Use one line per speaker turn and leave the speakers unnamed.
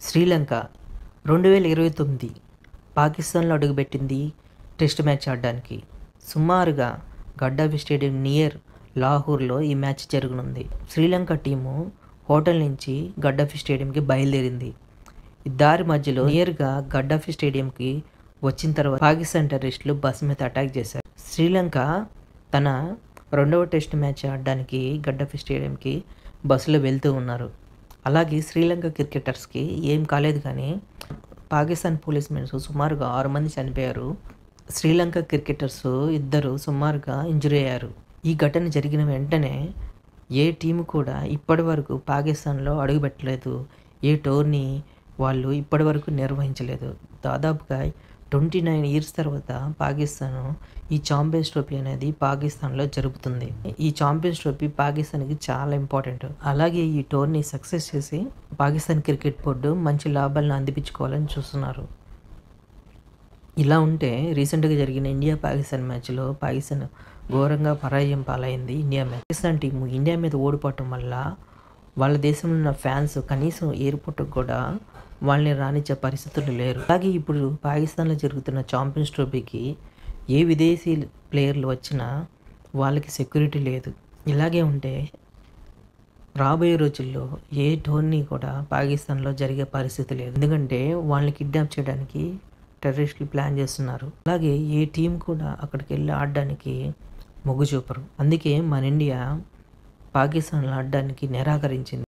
శ్రీలంక 2029 పాకిస్తాన్లో అడుగుపెట్టింది test match ఆడడానికి. సుమారుగా గడ్డాఫీ స్టేడియం నియర్ లాహోర్లో ఈ మ్యాచ్ జరగనుంది. శ్రీలంక టీము హోటల్ నుంచి గడ్డాఫీ స్టేడియంకి బయలుదేరింది. ఈ దారి మధ్యలో నియర్గా గడ్డాఫీ స్టేడియంకి వచ్చిన తర్వాత పాకిస్తాన్ టెర్రరిస్టులు బస్సు మీద అటాక్ చేశారు. శ్రీలంక తన రెండవ టెస్ట్ మ్యాచ్ ఆడడానికి గడ్డాఫీ స్టేడియంకి బస్సులో వెళ్తూ ఉన్నారు. అలాగే శ్రీలంక క్రికెటర్స్కి ఏం కాలేదు, కానీ పాకిస్తాన్ పోలీస్ మెన్స్ సుమారుగా 6 మంది చనిపోయారు. శ్రీలంక క్రికెటర్స్ 2 సుమారుగా ఇంజరీ అయ్యారు. ఈ ఘటన జరిగిన వెంటనే ఏ టీము కూడా ఇప్పటి వరకు పాకిస్తాన్లో అడుగుపెట్టలేదు. ఏ టోర్నీ వాళ్ళు ఇప్పటి వరకు నిర్వహించలేదు. దాదాపుగా 29 ఇయర్స్ తర్వాత పాకిస్తాన్ ఈ ఛాంపియన్స్ ట్రోఫీ అనేది పాకిస్తాన్లో జరుపుతుంది. ఈ ఛాంపియన్స్ ట్రోఫీ పాకిస్తాన్కి చాలా ఇంపార్టెంట్. అలాగే ఈ టోర్నీ సక్సెస్ చేసి పాకిస్తాన్ క్రికెట్ బోర్డు మంచి లాభాలను అందిపించుకోవాలని చూస్తున్నారు. ఇలా ఉంటే రీసెంట్గా జరిగిన ఇండియా పాకిస్తాన్ మ్యాచ్లో పాకిస్తాన్ ఘోరంగా పరాజయం పాలైంది. పాకిస్తాన్ టీము ఇండియా మీద ఓడిపోవటం వల్ల వాళ్ళ దేశంలో ఉన్న ఫ్యాన్స్ కనీసం ఎయిర్పోర్ట్కి కూడా వాళ్ళని రానిచ్చే పరిస్థితులు లేరు. అలాగే ఇప్పుడు పాకిస్తాన్లో జరుగుతున్న ఛాంపియన్స్ ట్రోఫీకి ఏ విదేశీ ప్లేయర్లు వచ్చినా వాళ్ళకి సెక్యూరిటీ లేదు. ఇలాగే ఉంటే రాబోయే రోజుల్లో ఏ టోర్నీ కూడా పాకిస్తాన్లో జరిగే పరిస్థితి లేదు. ఎందుకంటే వాళ్ళని కిడ్నాప్ చేయడానికి టెర్రరిస్టులు ప్లాన్ చేస్తున్నారు. అలాగే ఏ టీం కూడా అక్కడికి వెళ్ళి ఆడడానికి మొగ్గు చూపరు. అందుకే మన ఇండియా పాకిస్తాన్లో ఆడడానికి నిరాకరించింది.